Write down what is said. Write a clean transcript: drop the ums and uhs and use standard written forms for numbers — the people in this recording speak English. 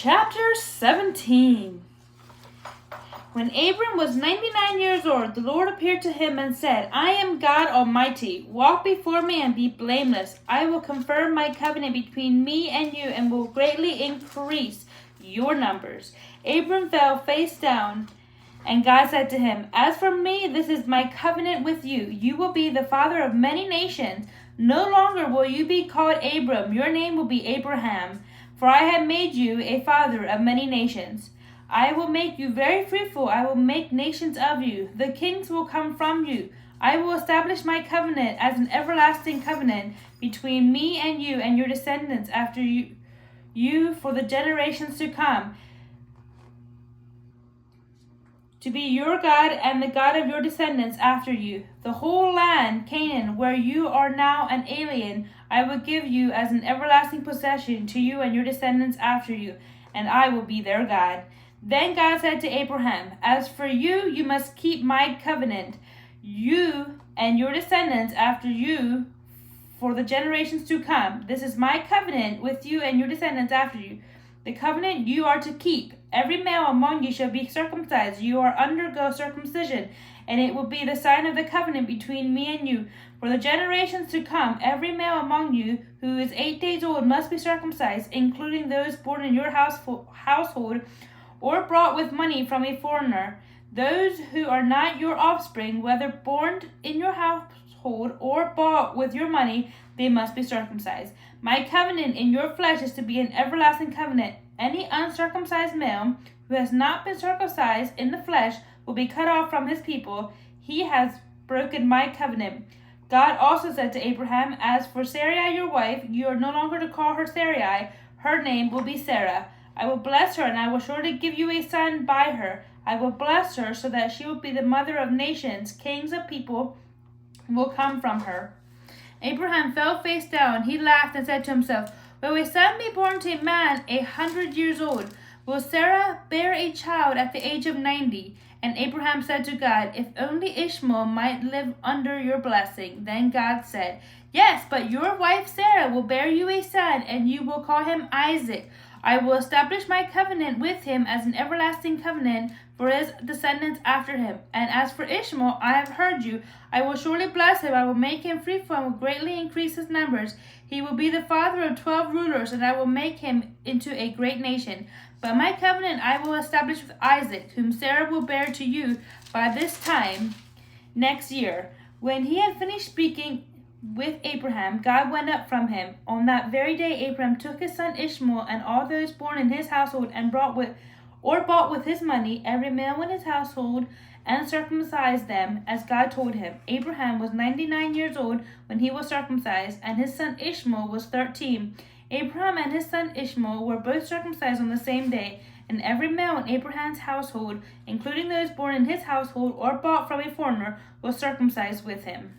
Chapter 17. When Abram was 99 years old, the Lord appeared to him and said, I am God Almighty. Walk before me and be blameless. I will confirm my covenant between me and you and will greatly increase your numbers. Abram fell face down, and God said to him, As for me, this is my covenant with you. You will be the father of many nations. No longer will you be called Abram. Your name will be Abraham. For I have made you a father of many nations. I will make you very fruitful. I will make nations of you. The kings will come from you. I will establish my covenant as an everlasting covenant between me and your descendants after you for the generations to come, to be your God and the God of your descendants after you. The whole land, Canaan, where you are now an alien, I will give you as an everlasting possession to you and your descendants after you, and I will be their God. Then God said to Abraham, As for you, you must keep my covenant, you and your descendants after you for the generations to come. This is my covenant with you and your descendants after you. The covenant you are to keep. Every male among you shall be circumcised. You are undergo circumcision, and it will be the sign of the covenant between me and you. For the generations to come, every male among you who is 8 days old must be circumcised, including those born in your household or brought with money from a foreigner. Those who are not your offspring, whether born in your household or bought with your money, they must be circumcised. My covenant in your flesh is to be an everlasting covenant. Any uncircumcised male who has not been circumcised in the flesh will be cut off from his people. He has broken my covenant. God also said to Abraham, As for Sarai your wife, you are no longer to call her Sarai. Her name will be Sarah. I will bless her, and I will surely give you a son by her. I will bless her so that she will be the mother of nations. Kings of people will come from her. Abraham fell face down. He laughed and said to himself, Will a son be born to a man 100 years old? Will Sarah bear a child at the age of 90? And Abraham said to God, If only Ishmael might live under your blessing. Then God said, Yes, but your wife Sarah will bear you a son, and you will call him Isaac. I will establish my covenant with him as an everlasting covenant for his descendants after him. And as for Ishmael, I have heard you. I will surely bless him. I will make him fruitful and will greatly increase his numbers. He will be the father of 12 rulers, and I will make him into a great nation. But my covenant I will establish with Isaac, whom Sarah will bear to you by this time next year. When he had finished speaking with Abraham, God went up from him. On that very day Abraham took his son Ishmael and all those born in his household and bought with his money every male in his household and circumcised them as God told him. Abraham was 99 years old when he was circumcised, and his son Ishmael was 13. Abraham and his son Ishmael were both circumcised on the same day, and every male in Abraham's household, including those born in his household or bought from a foreigner, was circumcised with him.